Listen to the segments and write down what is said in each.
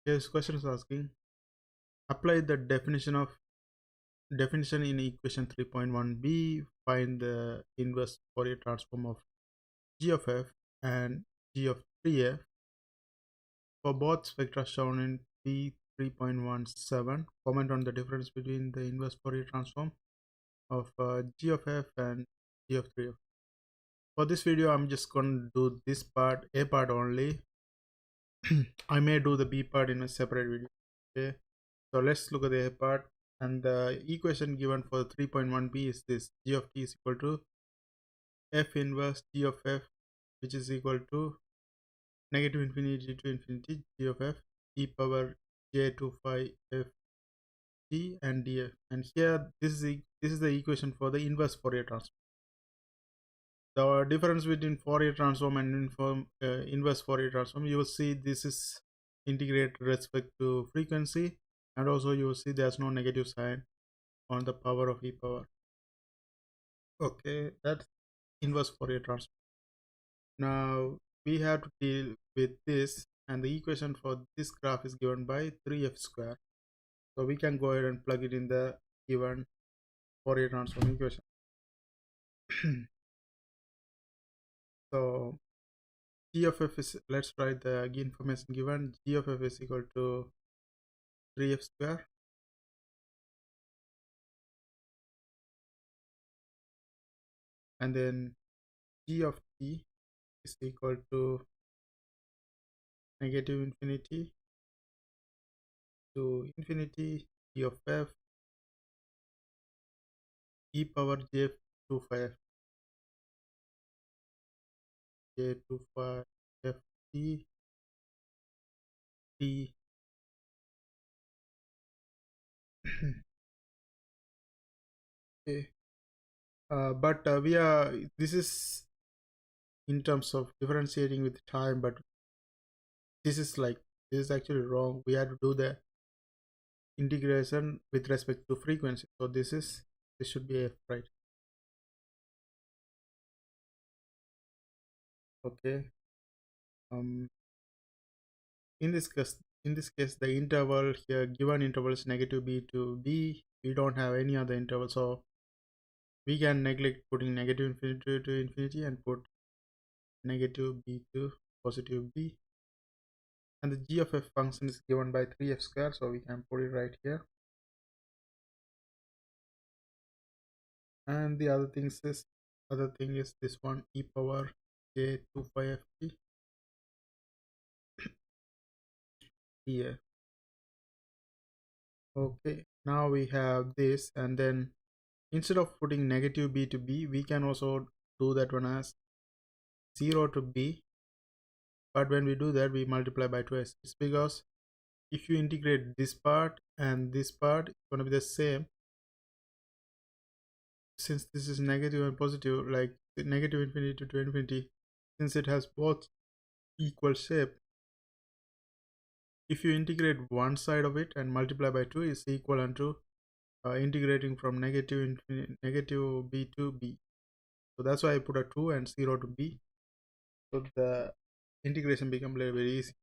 This question is asking, apply the definition in equation 3.1b, find the inverse Fourier transform of g of f and g of 3f for both spectra shown in P3.1-7. Comment on the difference between the inverse Fourier transform of g of f and g of 3f. For this video, I'm just going to do this part, A part only. I may do the B part in a separate video. Okay, so let's look at the A part. And the equation given for 3.1b is this: g of t is equal to f inverse g of f, which is equal to negative infinity to infinity g of f e power j to phi f t and df. And here this is the equation for the inverse Fourier transform. The difference between Fourier transform and inverse Fourier transform, you will see this is integrate respect to frequency, and also you will see there's no negative sign on the power of e power. Okay, that's inverse Fourier transform. Now we have to deal with this, and the equation for this graph is given by 3f square. So we can go ahead and plug it in the given Fourier transform equation. So g of f is, let's write the information given. G of f is equal to 3f square and then g of t is equal to negative infinity to infinity g of f e power j to 5 j to 5 f t t. Okay. But we are, this is in terms of differentiating with time, but this is actually wrong. We have to do the integration with respect to frequency. So this should be f, right? Okay. In this case the interval here, given interval is negative b to b. We don't have any other interval, so we can neglect putting negative infinity to infinity and put negative b to positive b. And the g of f function is given by 3f square, so we can put it right here. And the other thing is this one, e power j to 5 f t here. Okay, now we have this, and then instead of putting negative b to b, we can also do that one as 0 to b, but when we do that we multiply by twice. It's because if you integrate this part and this part, it's going to be the same. Since this is negative and positive, like negative infinity to infinity, since it has both equal shape, if you integrate one side of it and multiply by 2, is equal to integrating from negative b to b. So that's why I put a 2 and 0 to b, so the integration becomes very easy.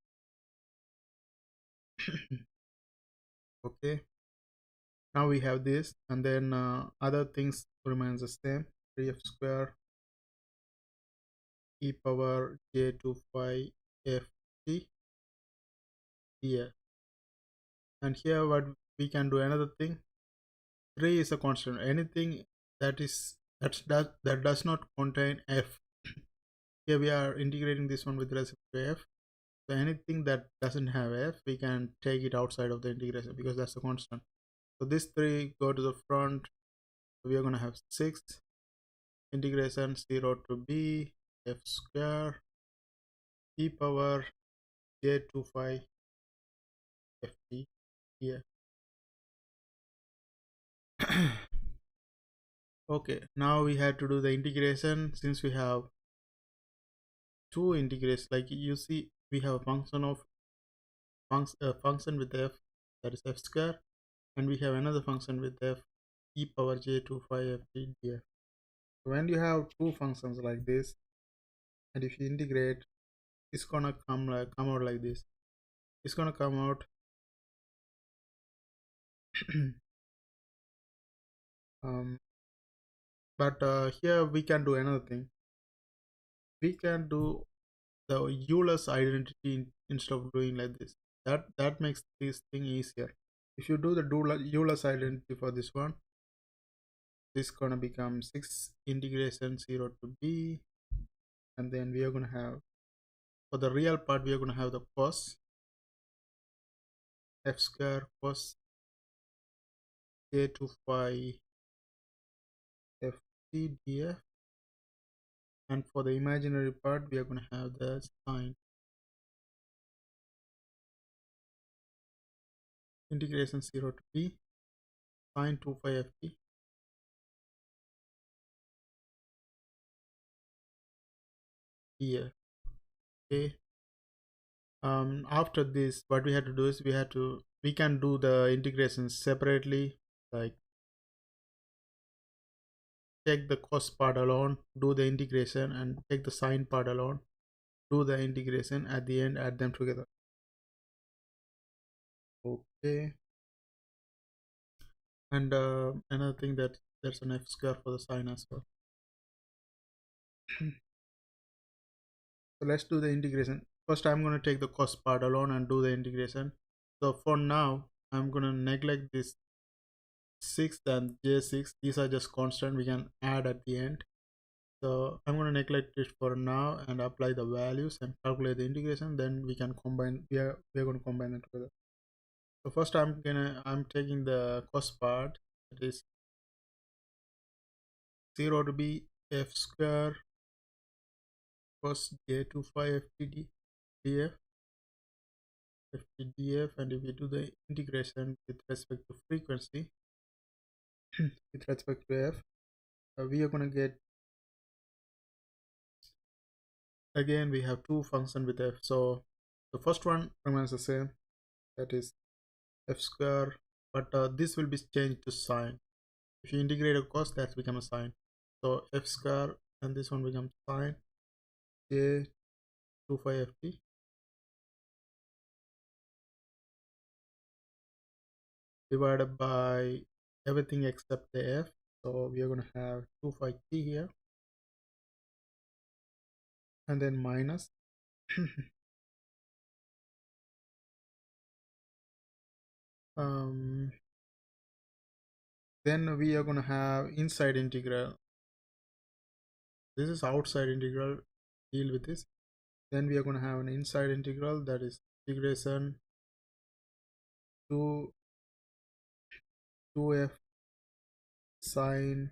Okay, now we have this, and then other things remains the same. 3f square e power j to 5 f t here. And here what we can do, another thing, 3 is a constant. Anything that does not contain f, here we are integrating this one with respect to f. So anything that doesn't have f, we can take it outside of the integration because that's a constant. So this 3 go to the front. So we are going to have 6 integration 0 to b f square e power j to 5 f t here. Okay, now we have to do the integration. Since we have two integrations, like you see, we have a function of function with f, that is f square, and we have another function with f e power j to 5 f t df. When you have two functions like this, and if you integrate, it's gonna come out like this. it's gonna come out um, but here we can do another thing. We can do the Euler's identity instead of doing like this. That makes this thing easier. If you do the Euler's identity for this one, this gonna become 6 integration 0 to b, and then we are gonna have, for the real part, we are gonna have the cos f square cos j to phi f t df, and for the imaginary part we are gonna have the sine integration 0 to b sine 2 phi f t df. Okay. After this, what we had to do is we can do the integrations separately, like take the cos part alone, do the integration, and take the sine part alone, do the integration. At the end, add them together. Okay. And another thing, that there's an f square for the sine as well. So let's do the integration. First, I'm going to take the cos part alone and do the integration. So for now, I'm going to neglect this 6 and j6. These are just constant, we can add at the end. So I'm going to neglect it for now and apply the values and calculate the integration. Then we can combine, we are going to combine them together. So first I'm taking the cos part, that is 0 to be f square cos j2 phi ft df ft df, and if we do the integration with respect to frequency with respect to f, we are going to get, again we have two functions with f. So the first one remains the same, that is f square, but this will be changed to sine. If you integrate a cos, that's become a sine. So f square, and this one becomes sine j 2 phi ft divided by everything except the f. So we are going to have 2 phi t here, and then minus then we are going to have inside integral. This is outside integral, deal with this. Then we are going to have an inside integral, that is integration to 2f sine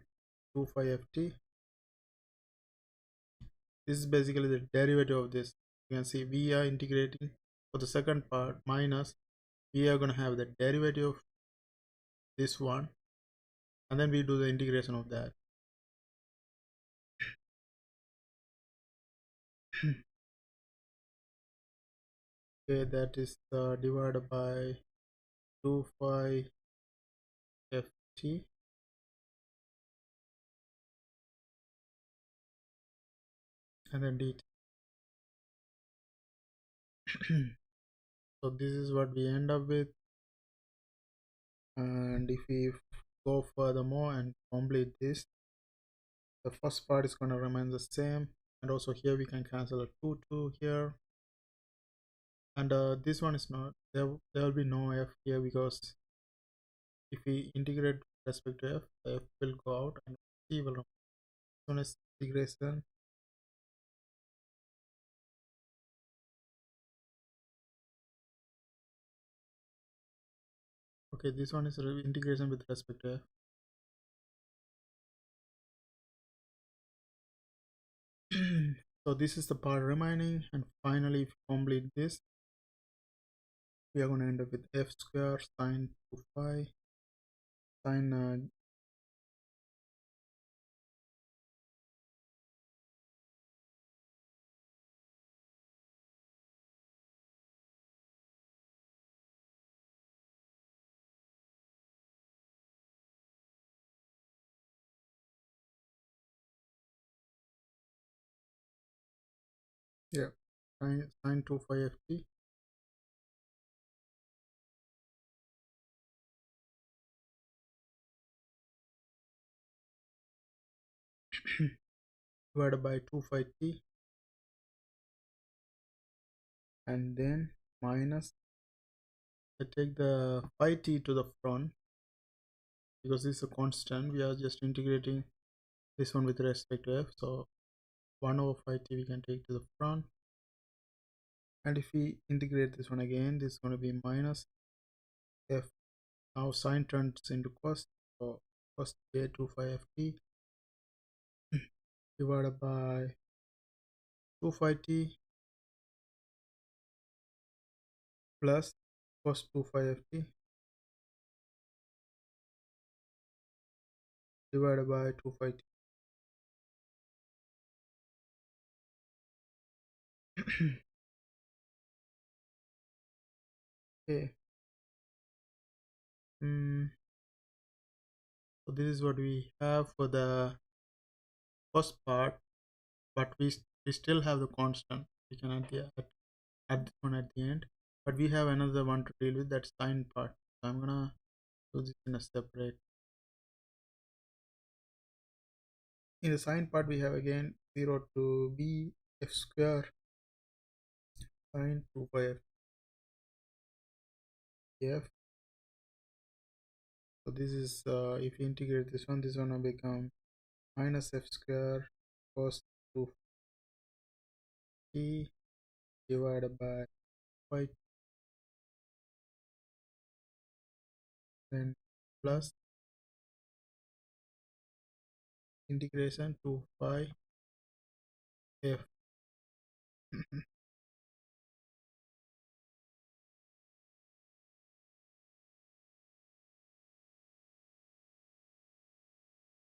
2 phi ft. This is basically the derivative of this. You can see we are integrating for the second part, minus we are going to have the derivative of this one, and then we do the integration of that. Okay, that is divided by 2 phi ft, and then dt. So this is what we end up with. And if we go furthermore and complete this, the first part is going to remain the same, and also here we can cancel a 2 here, and this one is not there. There will be no f here, because if we integrate with respect to f, the f will go out and c will remain. This one is integration. Okay, this one is integration with respect to f. So this is the part remaining, and finally if you complete this, we are going to end up with f square sine 2 phi sine yeah sine 2 phi ft divided by 2 phi t, and then minus, I take the phi t to the front because this is a constant. We are just integrating this one with respect to f, so 1 over phi t we can take to the front, and if we integrate this one again, this is going to be minus f. Now sine turns into cos, so cos j 2 phi f t divided by 2 phi t plus cos 2 phi f t divided by 2 phi t. Okay. So this is what we have for the first part, but we still have the constant. We can add this one at the end, but we have another one to deal with, that sine part. So I'm gonna do this in a separate. In the sine part, we have again 0 to b f square sine 2 by f. So this is if you integrate this one will become minus f square cos 2 t divided by phi, then plus integration to phi f.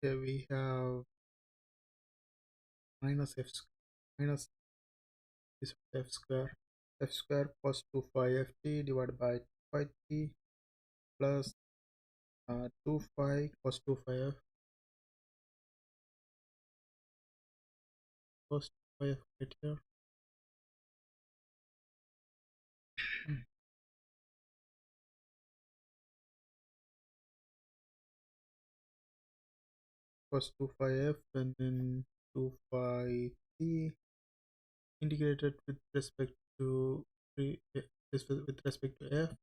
Here we have minus minus this f square cos 2 phi f t divided by phi t plus 2 phi cos 2 phi f cos 2 phi f right here. Cos 2 phi f and then 2 phi t integrated with respect to with respect to f,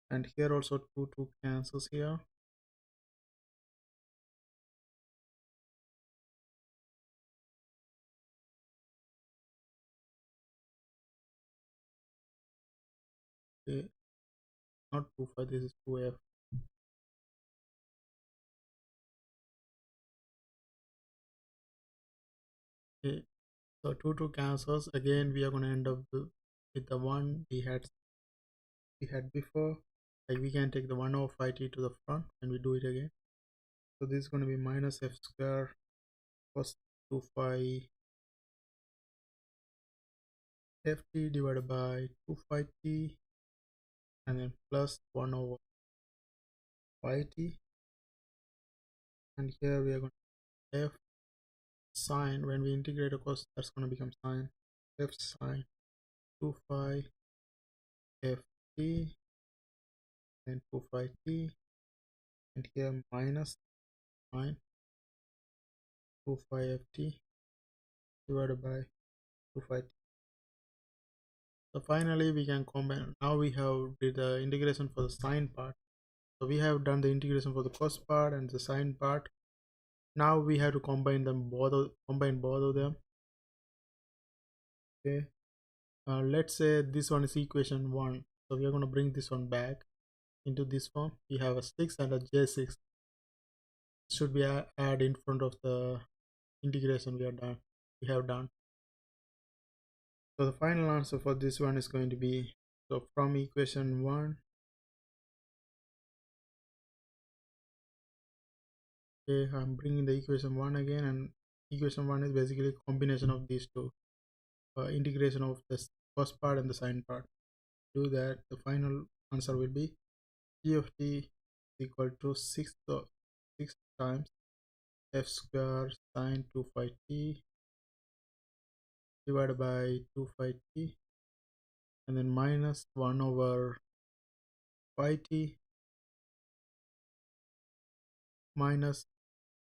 and here also 2 cancels here. Okay, not 2 phi, this is 2f. Okay, so 2 cancels. Again we are going to end up with the one we had before. Like we can take the 1 over phi t to the front and we do it again. So this is going to be minus f square cos 2 phi f t divided by 2 phi t and then plus 1 over phi t, and here we are going to f sine, when we integrate a cos, that's going to become sine f sine 2 phi f t and 2 phi t, and here minus sine 2 phi f t divided by 2 phi t. So finally we can combine. Now we have did the integration for the sine part. So we have done the integration for the cos part and the sine part. Now we have to combine both of them. Okay, let's say this one is equation 1, so we are going to bring this one back into this form. We have a 6 and a j6 should be add in front of the integration we have done. So the final answer for this one is going to be, so from equation 1, okay, I'm bringing the equation 1 again, and equation 1 is basically a combination of these two, integration of the first part and the sine part. Do that, the final answer will be g of t is equal to 6 times f square sine 2 phi t divided by 2 phi t, and then minus 1 over phi t minus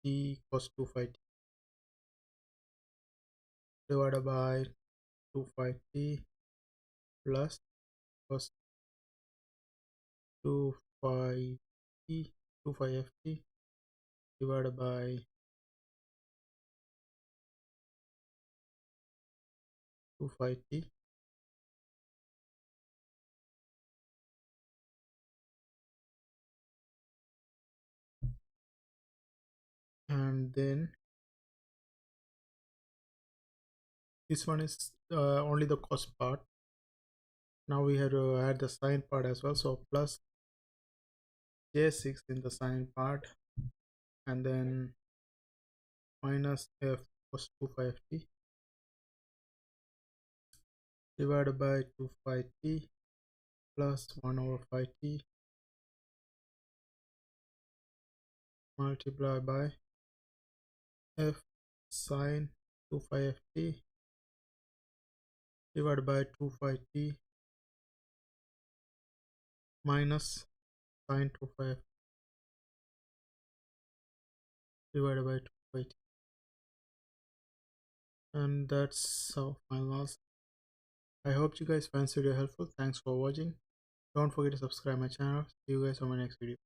t cos 2 phi t. divided by 25t plus cos 25t 25ft divided by 25t, and then this one is only the cos part. Now we have to add the sine part as well, so plus j6 in the sine part, and then minus f cos 25t divided by 25t plus 1 over 5t multiplied by f sine 25ft divided by 25t minus sine 25 divided by 25t. And that's our final answer. I hope you guys find this video helpful. Thanks for watching. Don't forget to subscribe my channel. See you guys on my next video.